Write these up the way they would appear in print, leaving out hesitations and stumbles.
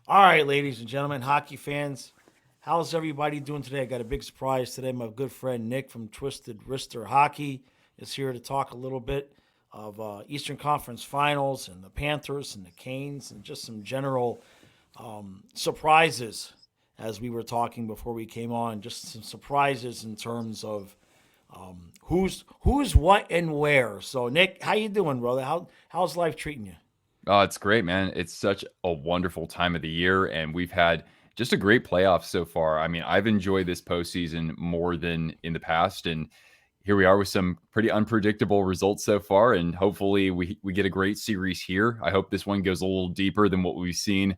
All right, ladies and gentlemen, hockey fans, how's everybody doing today? I got a big surprise today. My good friend Nick from Twisted Wrister Hockey is here to talk a little bit of Eastern Conference Finals and the Panthers and the Canes and just some general surprises as we were talking before we came on. Just some surprises in terms of who's what and where. So Nick, how you doing, brother? How's life treating you? Oh, it's great, man. It's such a wonderful time of the year, and we've had just a great playoff so far. I mean, I've enjoyed this postseason more than in the past, and here we are with some pretty unpredictable results so far. And hopefully, we get a great series here. I hope this one goes a little deeper than what we've seen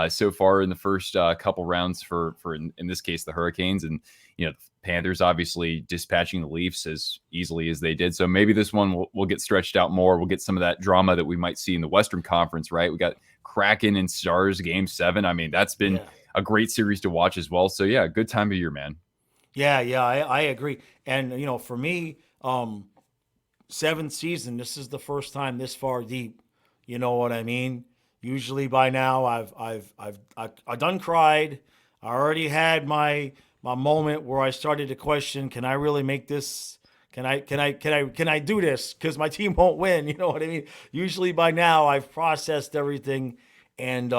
so far in the first couple rounds for in this case the Hurricanes, and the Panthers obviously dispatching the Leafs as easily as they did. So maybe this one will get stretched out more. We'll get some of that drama that we might see in the Western Conference, right? We got Kraken and Stars game 7. I mean, that's been Yeah. a great series to watch as well. So yeah, good time of year, man. Yeah, I agree. And for me, seventh season, this is the first time this far deep. You know what I mean? Usually by now, I've done cried. I already had my moment where I started to question: Can I really make this? Can I do this? Because my team won't win. You know what I mean? Usually by now, I've processed everything, and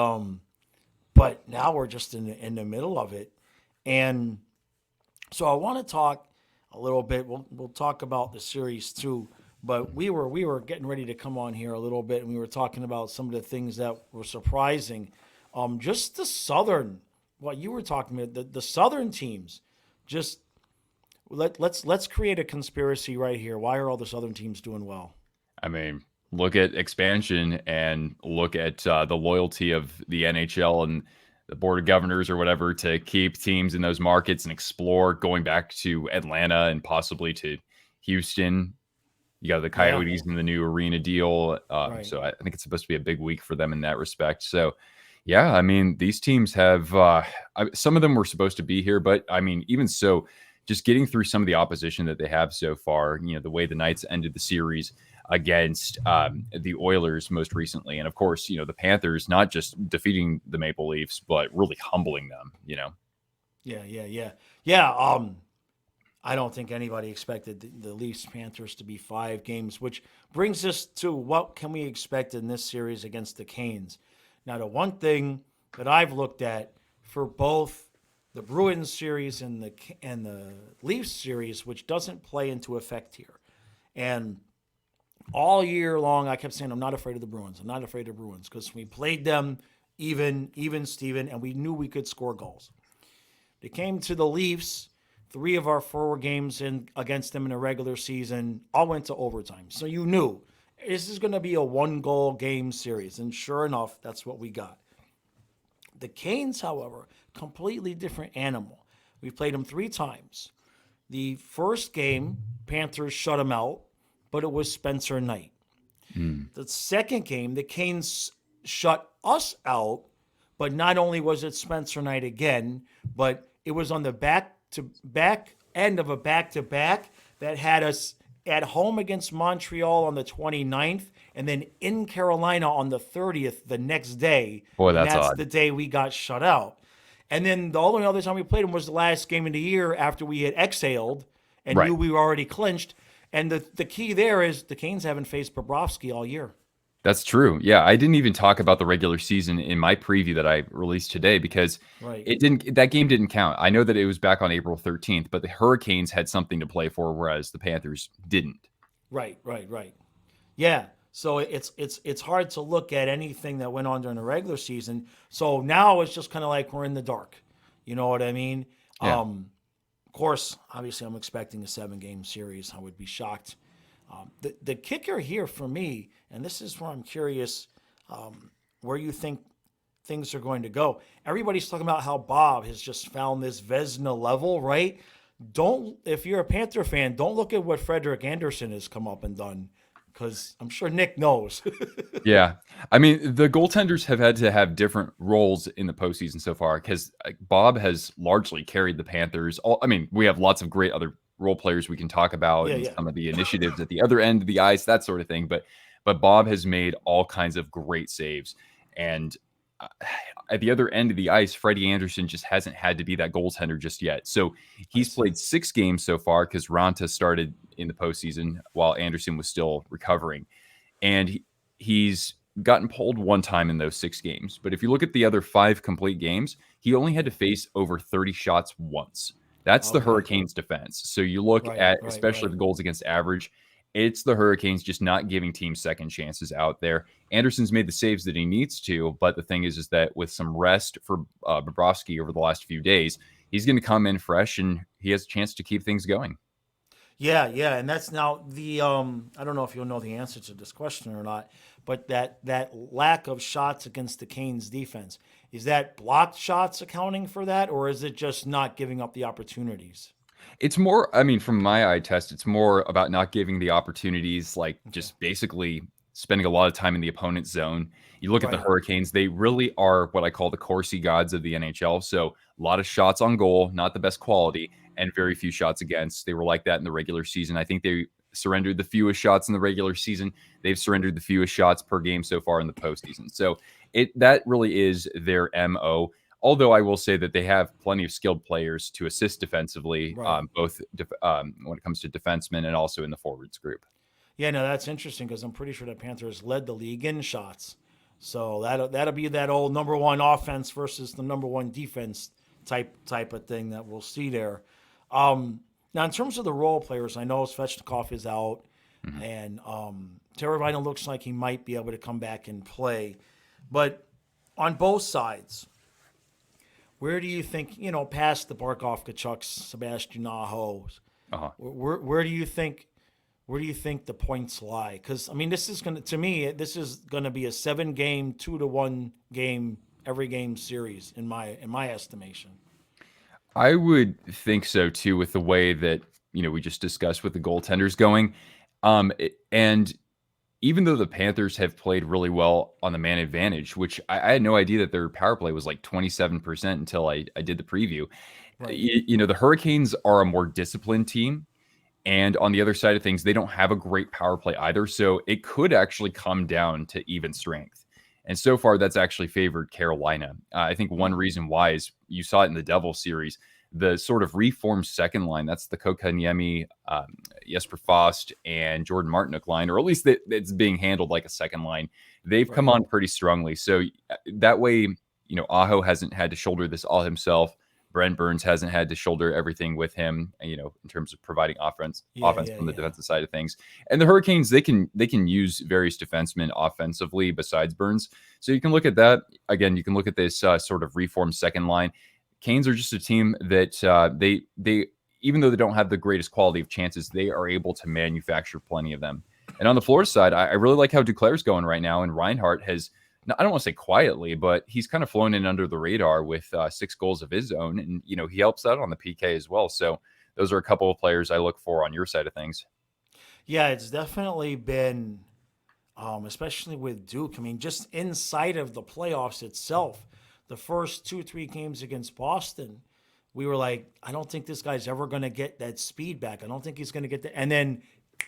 but now we're just in the middle of it, and so I want to talk a little bit. We'll talk about the series too. But we were getting ready to come on here a little bit, and we were talking about some of the things that were surprising. Just the southern, what you were talking about, the southern teams. Just let's create a conspiracy right here. Why are all the southern teams doing well? I mean, look at expansion and look at the loyalty of the NHL and the board of governors or whatever to keep teams in those markets and explore going back to Atlanta and possibly to Houston. You got the Yeah, Coyotes in the new arena deal. right. So I think it's supposed to be a big week for them in that respect. So, yeah, I mean, these teams have some of them were supposed to be here, but I mean, even so, just getting through some of the opposition that they have so far, the way the Knights ended the series against the Oilers most recently. And of course, the Panthers not just defeating the Maple Leafs, but really humbling them. Yeah. I don't think anybody expected the Leafs Panthers to be 5 games, which brings us to what can we expect in this series against the Canes. Now, the one thing that I've looked at for both the Bruins series and the Leafs series, which doesn't play into effect here, and all year long I kept saying I'm not afraid of the Bruins. I'm not afraid of the Bruins because we played them even Steven, and we knew we could score goals. They came to the Leafs. 3 of our 4 games in against them in a regular season all went to overtime. So you knew this is going to be a 1 goal game series. And sure enough, that's what we got. The Canes, however, completely different animal. We played them 3 times. The first game, Panthers shut them out, but it was Spencer Knight. Mm. The second game, the Canes shut us out, but not only was it Spencer Knight again, but it was on the back to back end of a back to back that had us at home against Montreal on the 29th and then in Carolina on the 30th the next day. Boy, And that's that's odd. the day we got shut out. And then the only other time we played them was the last game of the year after we had exhaled and knew Right. we were already clinched. And the key there is the Canes haven't faced Bobrovsky all year. That's true. Yeah, I didn't even talk about the regular season in my preview that I released today because Right. that game didn't count. I know that it was back on April 13th, but the Hurricanes had something to play for, whereas the Panthers didn't. Right. Yeah. So it's hard to look at anything that went on during the regular season. So now it's just kind of like we're in the dark. You know what I mean? Yeah. Of course, obviously, I'm expecting a 7 game series. I would be shocked. The kicker here for me, and this is where I'm curious, where you think things are going to go. Everybody's talking about how Bob has just found this Vesna level, right? Don't, if you're a Panther fan, don't look at what Frederick Anderson has come up and done, because I'm sure Nick knows. Yeah. I mean, the goaltenders have had to have different roles in the postseason so far because Bob has largely carried the Panthers. I mean, we have lots of great other role players we can talk about Yeah, and yeah. some of the initiatives at the other end of the ice, that sort of thing. But Bob has made all kinds of great saves. And at the other end of the ice, Freddie Anderson just hasn't had to be that goaltender just yet. So I he's see. played 6 games so far because Ranta started in the postseason while Anderson was still recovering. And he's gotten pulled one time in those 6 games. But if you look at the other 5 complete games, he only had to face over 30 shots once. That's the Okay. Hurricanes defense. So you look Right, at, right, especially right. the goals against average, it's the Hurricanes just not giving teams second chances out there. Anderson's made the saves that he needs to, but the thing is that with some rest for Bobrovsky over the last few days, he's going to come in fresh and he has a chance to keep things going. Yeah, yeah, and that's now the I don't know if you'll know the answer to this question or not, but that lack of shots against the Canes defense, is that blocked shots accounting for that, or is it just not giving up the opportunities? It's more, I mean, from my eye test, it's more about not giving the opportunities, like Okay. just basically spending a lot of time in the opponent's zone. You look at the Right. Hurricanes, they really are what I call the Corsi gods of the NHL. So a lot of shots on goal, not the best quality, and very few shots against. They were like that in the regular season. I think they surrendered the fewest shots in the regular season. They've surrendered the fewest shots per game so far in the postseason. So that really is their MO. Although I will say that they have plenty of skilled players to assist defensively, Right. both when it comes to defensemen and also in the forwards group. Yeah, no, that's interesting because I'm pretty sure the Panthers led the league in shots. So that'll be that old number one offense versus the number one defense type of thing that we'll see there. Now, in terms of the role players, I know Svechnikov is out, Mhm. and Teravainen looks like he might be able to come back and play. But on both sides, where do you think, past the Barkov, Kachucks, Sebastian Aho's, Uh-huh. where do you think the points lie? Because I mean, to me, this is gonna be a 7-game, 2-1 game every game series in my estimation. I would think so too, with the way that we just discussed with the goaltenders going. And even though the Panthers have played really well on the man advantage, which I had no idea that their power play was like 27% until I did the preview. Right. The Hurricanes are a more disciplined team. And on the other side of things, they don't have a great power play either. So it could actually come down to even strength. And so far, that's actually favored Carolina. I think one reason why is you saw it in the Devil series, the sort of reformed second line. That's the Kokaniemi, Jesper Fast, and Jordan Martinook line, or at least it's being handled like a second line. They've come Right. on pretty strongly. So that way, Aho hasn't had to shoulder this all himself. Brent Burns hasn't had to shoulder everything with him, in terms of providing offense Yeah, yeah, from the yeah. defensive side of things. And the Hurricanes, they can use various defensemen offensively besides Burns. So you can look at that again. You can look at this sort of reformed second line. Canes are just a team that they even though they don't have the greatest quality of chances, they are able to manufacture plenty of them. And on the Florida side, I really like how Duclair's going right now, and Reinhart has, I don't want to say quietly, but he's kind of flown in under the radar with 6 goals of his own. And, he helps out on the PK as well. So those are a couple of players I look for on your side of things. Yeah, it's definitely been, especially with Duke. I mean, just inside of the playoffs itself, the first 2, 3 games against Boston, we were like, I don't think this guy's ever going to get that speed back. I don't think he's going to get that. And then,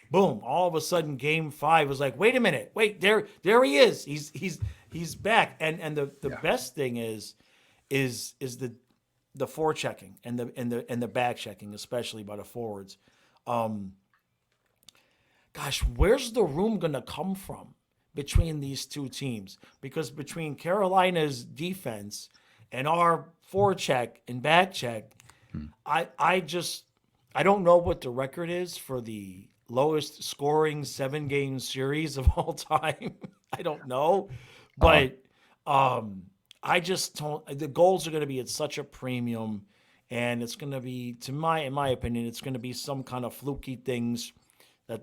boom! All of a sudden, Game 5 was like, wait a minute, wait, there he is. He's back. And the Yeah. best thing is the forechecking and the back checking, especially by the forwards. Um, Gosh, where's the room going to come from between these two teams? Because between Carolina's defense and our forecheck and back check, Hmm. I don't know what the record is for the lowest scoring 7-game series of all time. I don't know, Uh-huh. but um, I just don't. The goals are going to be at such a premium, and it's going to be, in my opinion, it's going to be some kind of fluky things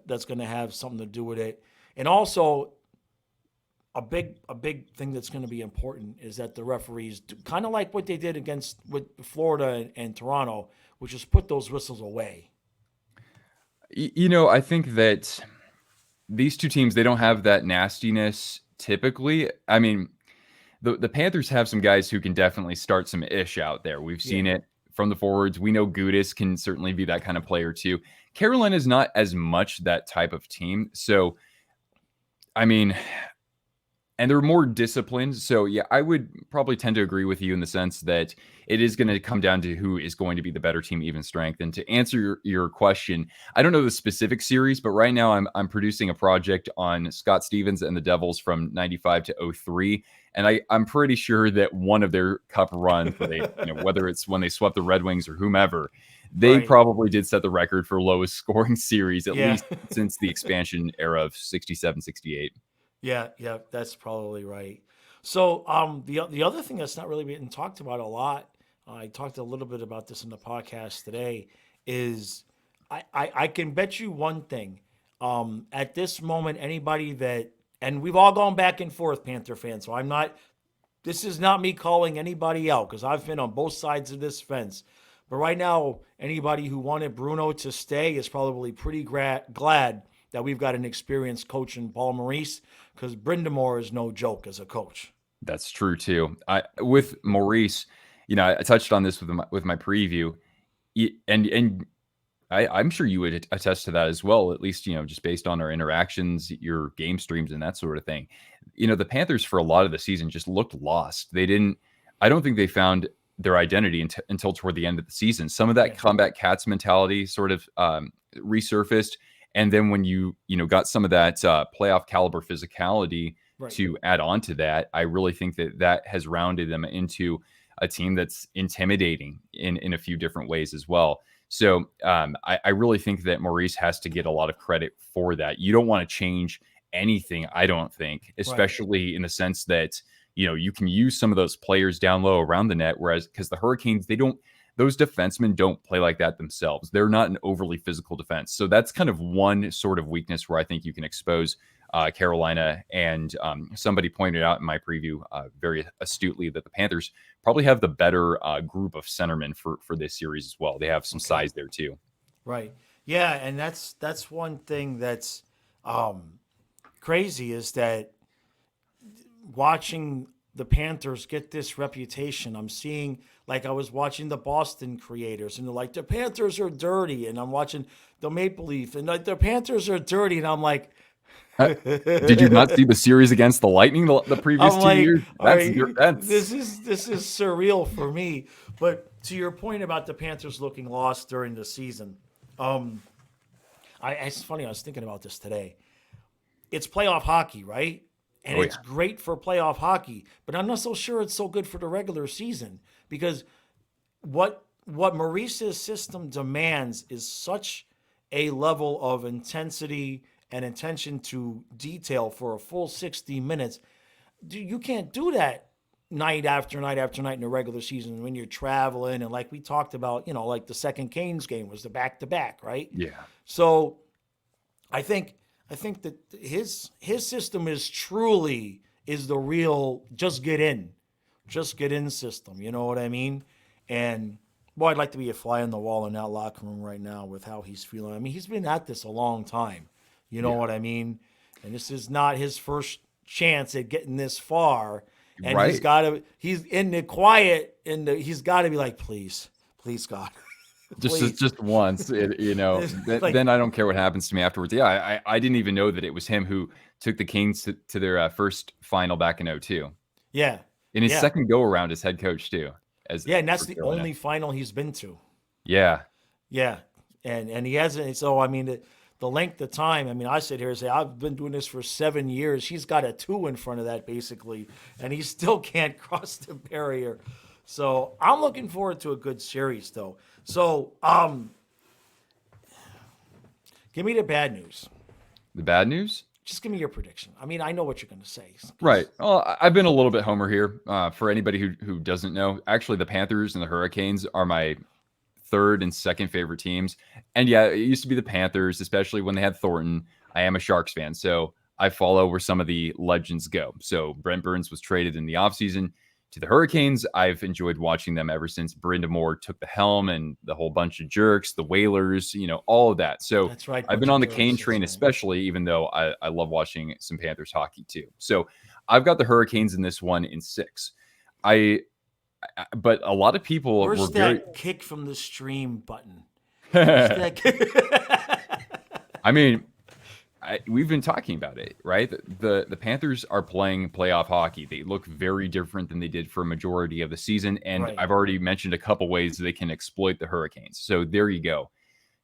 that's going to have something to do with it. And also, a big thing that's going to be important is that the referees do, kind of like what they did with Florida and Toronto, which is put those whistles away. I think that these two teams, they don't have that nastiness typically. I mean, the Panthers have some guys who can definitely start some ish out there. We've Yeah. seen it from the forwards. We know Gudis can certainly be that kind of player too. Carolina is not as much that type of team. So, I mean, and they're more disciplined. So yeah, I would probably tend to agree with you in the sense that it is going to come down to who is going to be the better team, even strength. And to answer your question, I don't know the specific series, but right now I'm producing a project on Scott Stevens and the Devils from 95 to 03. And I'm pretty sure that one of their cup runs where they, whether it's when they swept the Red Wings or whomever, they Right. probably did set the record for lowest scoring series, at Yeah. least since the expansion era of 67, 68. Yeah, yeah, that's probably right. So, the other thing that's not really being talked about a lot, I talked a little bit about this in the podcast today, is I can bet you one thing. At this moment, anybody that, and we've all gone back and forth, Panther fans. So I'm not. This is not me calling anybody out because I've been on both sides of this fence. But right now, anybody who wanted Bruno to stay is probably pretty glad that we've got an experienced coach in Paul Maurice because Brindamore is no joke as a coach. That's true too. With Maurice, I touched on this with my preview, and I'm sure you would attest to that as well. At least just based on our interactions, your game streams, and that sort of thing. The Panthers for a lot of the season just looked lost. They didn't. I don't think they found their identity until toward the end of the season. Some of that Yeah. combat cats mentality sort of resurfaced, and then when you got some of that playoff caliber physicality Right. to add on to that, I really think that has rounded them into a team that's intimidating in a few different ways as well. So I really think that Maurice has to get a lot of credit for that. You don't want to change anything, I don't think, especially in the sense that you can use some of those players down low around the net, whereas because the Hurricanes, those defensemen don't play like that themselves. They're not an overly physical defense. So that's kind of one sort of weakness where I think you can expose Carolina. And somebody pointed out in my preview very astutely that the Panthers probably have the better group of centermen for this series as well. They have some size there too. Right. Yeah, and that's one thing that's crazy is that watching the Panthers get this reputation. I'm seeing, like, I was watching the Boston creators, and they're like, the Panthers are dirty, and I'm watching the Maple Leaf, and like the Panthers are dirty, and I'm like, did you not see the series against the Lightning the previous I'm 2 like, years? all right, this is surreal for me. But to your point about the Panthers looking lost during the season, it's funny. I was thinking about this today. It's playoff hockey, right? And it's great for playoff hockey, but I'm not so sure it's so good for the regular season because what Maurice's system demands is such a level of intensity and attention to detail for a full 60 minutes. You can't do that night after night after night in the regular season when you're traveling. And like we talked about, like the second Canes game was the back-to-back, right? Yeah. So I think that his system is the real just get in system. You know what I mean? And boy, I'd like to be a fly on the wall in that locker room right now with how he's feeling. I mean, he's been at this a long time. You know what I mean? And this is not his first chance at getting this far. And he's in the quiet, he's got to be like, please, God. Just once, then I don't care what happens to me afterwards. Yeah, I didn't even know that it was him who took the Kings to their first final back in 2002. Yeah. In his second go around as head coach too. And that's the only final he's been to. Yeah. Yeah. And he hasn't. So, I mean, the length of time, I mean, I sit here and say, I've been doing this for 7 years. He's got a 2 in front of that, basically, and he still can't cross the barrier. So I'm looking forward to a good series, though. So give me the bad news. The bad news? Just give me your prediction. I mean, I know what you're going to say. Right. Well, I've been a little bit homer here. For anybody who doesn't know, actually, the Panthers and the Hurricanes are my third and second favorite teams. And yeah, it used to be the Panthers, especially when they had Thornton. I am a Sharks fan, so I follow where some of the legends go. So Brent Burns was traded in the offseason to the Hurricanes. I've enjoyed watching them ever since Brindamore took the helm and the whole bunch of jerks, the Whalers, all of that. So that's right. I've been on the Kane train, especially, even though I love watching some Panthers hockey too. So I've got the Hurricanes in this one in 6. But a lot of people Where's were that kick from the stream button? That I mean, we've been talking about it, right? The Panthers are playing playoff hockey. They look very different than they did for a majority of the season, and Right. I've already mentioned a couple ways they can exploit the Hurricanes. So there you go.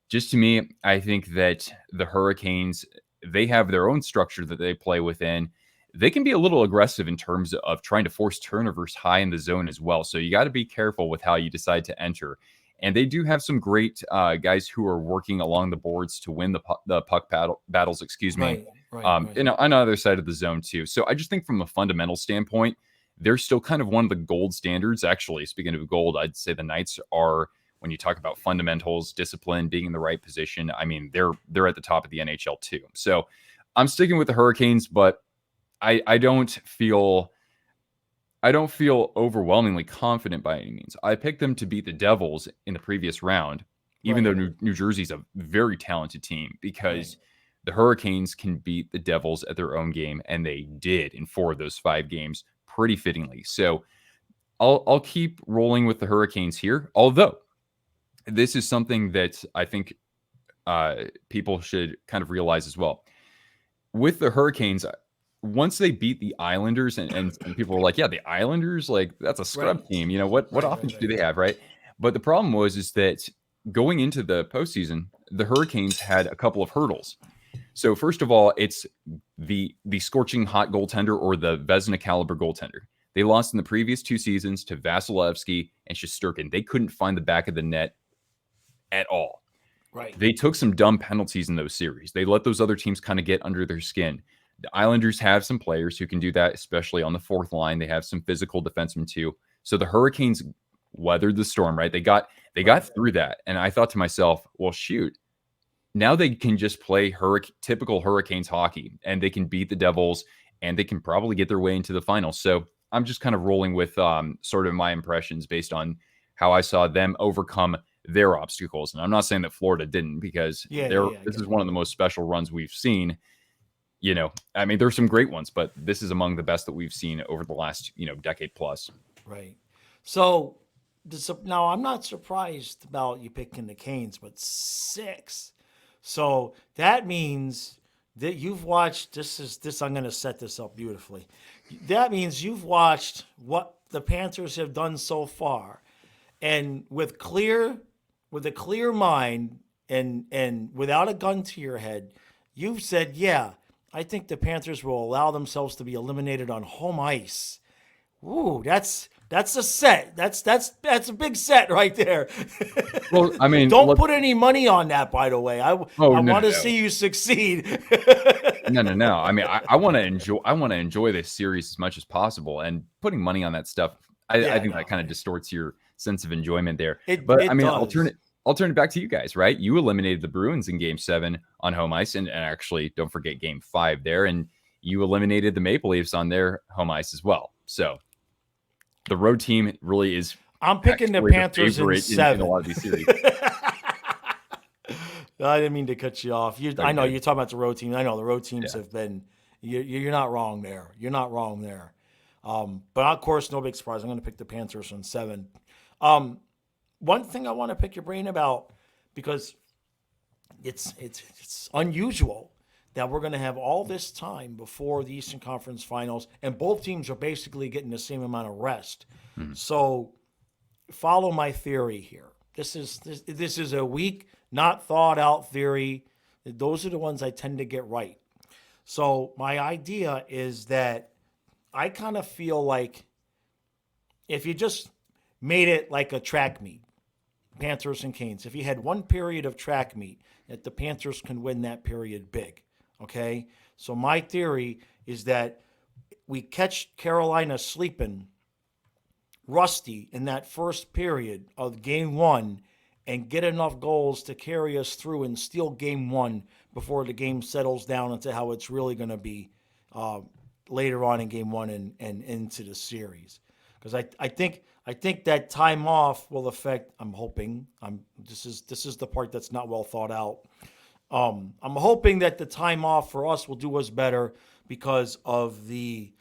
Just to me, I think that the Hurricanes, they have their own structure that they play within. They can be a little aggressive in terms of trying to force turnovers high in the zone as well. So you got to be careful with how you decide to enter. And they do have some great guys who are working along the boards to win the puck battles, excuse me, Right. Right. Right. on the other side of the zone too. So I just think from a fundamental standpoint, they're still kind of one of the gold standards. Actually, speaking of gold, I'd say the Knights are, when you talk about fundamentals, discipline, being in the right position. I mean, they're at the top of the NHL too. So I'm sticking with the Hurricanes, but I don't feel overwhelmingly confident by any means. I picked them to beat the Devils in the previous round, even though Right. New Jersey's a very talented team, Right. because the Hurricanes can beat the Devils at their own game, and they did in 4 of those 5 games pretty fittingly. So I'll keep rolling with the Hurricanes here, although this is something that I think people should kind of realize as well. With the Hurricanes, once they beat the Islanders, and people were like, "Yeah, the Islanders, like that's a Right. scrub team. You know what Right. Right. offense do Right. they have, right?" But the problem is that going into the postseason, the Hurricanes had a couple of hurdles. So first of all, it's the scorching hot goaltender, or the Vezina caliber goaltender. They lost in the previous 2 seasons to Vasilevsky and Shesterkin. They couldn't find the back of the net at all. Right. They took some dumb penalties in those series. They let those other teams kind of get under their skin. The Islanders have some players who can do that, especially on the fourth line. They have some physical defensemen too. So the Hurricanes weathered the storm, right? They Right. got through that. And I thought to myself, well, shoot, now they can just play typical Hurricanes hockey, and they can beat the Devils, and they can probably get their way into the finals. So I'm just kind of rolling with sort of my impressions based on how I saw them overcome their obstacles. And I'm not saying that Florida didn't, because Yeah. Yeah. Yeah. I this get is it. one of the most special runs we've seen. I mean, there's some great ones, but this is among the best that we've seen over the last, decade plus. Right. So now I'm not surprised about you picking the Canes, but 6. So that means that you've watched. This. I'm going to set this up beautifully. That means you've watched what the Panthers have done so far, and with a clear mind, and without a gun to your head, you've said, yeah, I think the Panthers will allow themselves to be eliminated on home ice. Ooh, that's a set. That's a big set right there. Well, I mean, Don't put any money on that, by the way. oh, I no, no, want to no. see you succeed. No, no, no. I mean, I want to enjoy. I want to enjoy this series as much as possible, and putting money on that stuff, I Yeah, think that no, kind of distorts your sense of enjoyment there. it But I it mean, I'll turn does. it. I'll turn it back to you guys, right? You eliminated the Bruins in Game 7 on home ice, and actually, don't forget Game 5 there, and you eliminated the Maple Leafs on their home ice as well. So the road team really is I'm picking the actually the Panthers in favorite in a lot 7. of these series. I didn't mean to cut you off. I Very know good. you're talking about the road team. I know the road teams Yeah. have been. You're not wrong there. You're not wrong there. But of course, no big surprise. I'm going to pick the Panthers in 7. One thing I want to pick your brain about, because it's unusual that we're going to have all this time before the Eastern Conference Finals, and both teams are basically getting the same amount of rest. Mhm. So follow my theory here. This is a weak, not thought out theory. Those are the ones I tend to get right. So my idea is that I kind of feel like if you just made it like a track meet, Panthers and Canes, if you had one period of track meet, that the Panthers can win that period big. Okay? So my theory is that we catch Carolina sleeping rusty in that first period of game 1 and get enough goals to carry us through and steal game 1 before the game settles down into how it's really going to be uh, later on in game 1 and into the series. Because I think that time off will affect. I'm hoping. This is the part that's not well thought out. I'm hoping that the time off for us will do us better because of the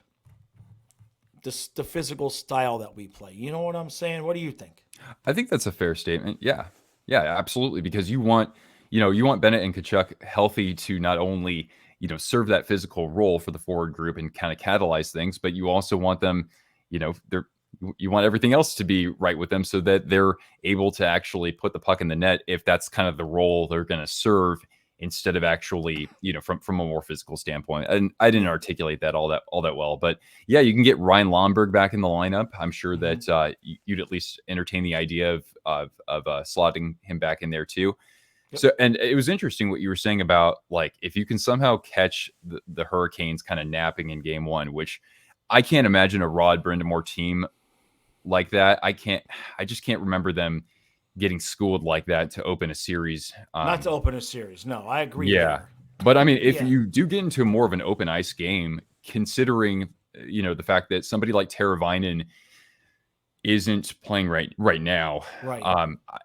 physical style that we play. You know what I'm saying? What do you think? I think that's a fair statement. Yeah. Yeah, absolutely. Because you want Bennett and Kachuk healthy to not only, serve that physical role for the forward group and kind of catalyze things, but you also want them, you want everything else to be right with them so that they're able to actually put the puck in the net if that's kind of the role they're going to serve, instead of actually, from a more physical standpoint. And I didn't articulate that all that well, but yeah, you can get Ryan Lomberg back in the lineup. I'm sure that you'd at least entertain the idea of slotting him back in there too. Yep. So, and it was interesting what you were saying about, like, if you can somehow catch the Hurricanes kind of napping in game one, which I can't imagine a Rod Brindamore team like that. I just can't remember them getting schooled like that to open a series. Not to open a series. No, I agree. Yeah. There. But I mean, if you do get into more of an open ice game, considering, the fact that somebody like Teravainen isn't playing right now. Right.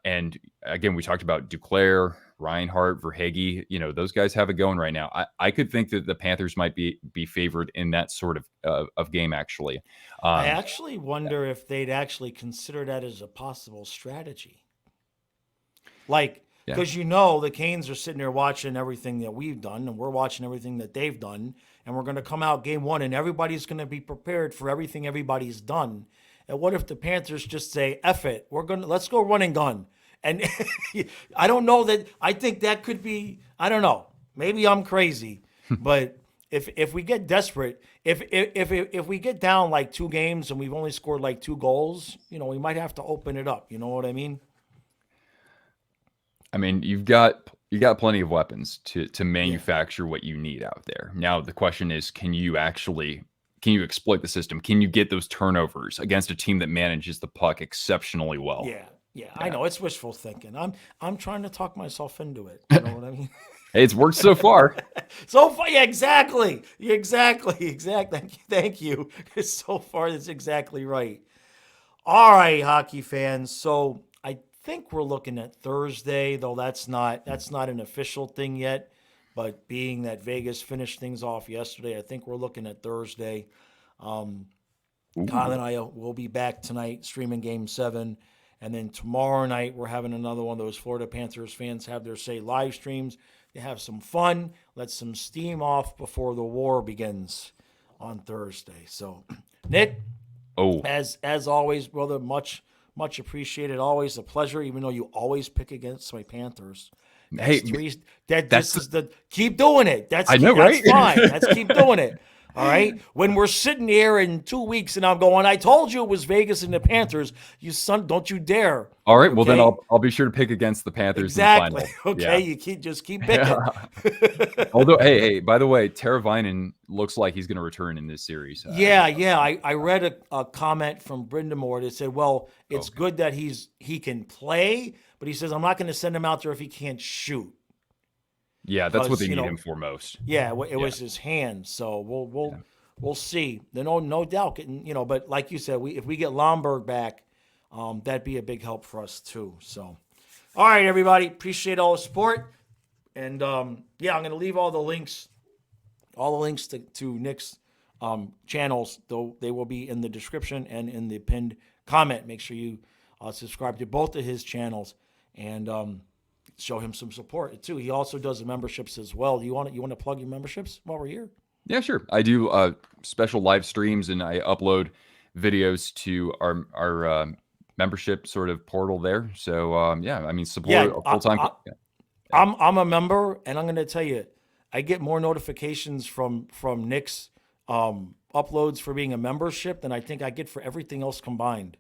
And again, we talked about Duclair, Reinhart, Verhaeghe, those guys have it going right now. I could think that the Panthers might be favored in that sort of game, actually. I actually wonder if they'd actually consider that as a possible strategy. Like, because the Canes are sitting there watching everything that we've done, and we're watching everything that they've done, and we're going to come out game one, and everybody's going to be prepared for everything everybody's done. And what if the Panthers just say, F it, let's go run and gun. And I don't know that, I think that could be, I don't know, maybe I'm crazy, but if we get desperate, if we get down like 2 games and we've only scored like 2 goals, we might have to open it up. You know what I mean? I mean, you got plenty of weapons to manufacture what you need out there. Now the question is, can you exploit the system? Can you get those turnovers against a team that manages the puck exceptionally well? Yeah. I know it's wishful thinking. I'm trying to talk myself into it. You know what I mean? Hey, it's worked so far. Yeah, exactly. Thank you. So far, that's exactly right. All right, hockey fans. So I think we're looking at Thursday, though that's not an official thing yet. But being that Vegas finished things off yesterday, I think we're looking at Thursday. Kyle and I will be back tonight streaming Game 7. And then tomorrow night, we're having another one of those Florida Panthers fans have their say live streams. They have some fun, let some steam off before the war begins on Thursday. So, Nick, as always, brother, much appreciated. Always a pleasure, even though you always pick against my Panthers. Keep doing it. That's fine. Let's keep doing it. All right. When we're sitting here in 2 weeks and I'm going, I told you it was Vegas and the Panthers. You son, don't you dare. All right. Okay? Well, then I'll be sure to pick against the Panthers. Exactly. In the final. Okay. Yeah. You just keep picking. Although, hey, by the way, Teravainen looks like he's going to return in this series. I read a comment from Brindamore that said, well, it's good that he can play, but he says, I'm not going to send him out there if he can't shoot. Yeah, that's what they need him for most. Yeah, it was his hand. So we'll see. No doubt getting, but like you said, if we get Lomberg back, that'd be a big help for us too. So, all right, everybody, appreciate all the support, and I'm going to leave all the links to Nick's channels. Though they will be in the description and in the pinned comment. Make sure you subscribe to both of his channels and. Show him some support too. He also does the memberships as well. Do you want to plug your memberships while we're here? Yeah, sure. I do special live streams and I upload videos to our membership sort of portal there. So support a full-time. I'm a member, and I'm going to tell you, I get more notifications from Nick's uploads for being a membership than I think I get for everything else combined.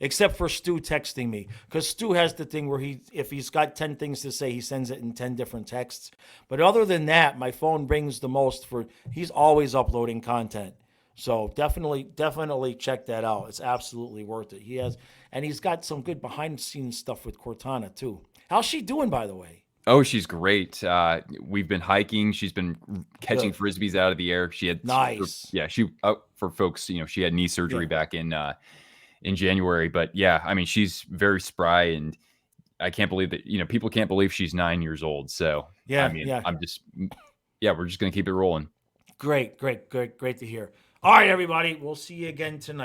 Except for Stu texting me, because Stu has the thing where if he's got 10 things to say, he sends it in 10 different texts. But other than that, my phone brings the most he's always uploading content. So definitely check that out. It's absolutely worth it. He's got some good behind the scenes stuff with Cortana too. How's she doing, by the way? Oh, she's great. We've been hiking. She's been catching frisbees out of the air. She had nice. For folks, she had knee surgery back in January, but she's very spry, and I can't believe that, people can't believe she's 9 years old. So I'm just, we're just going to keep it rolling. Great to hear. All right, everybody. We'll see you again tonight.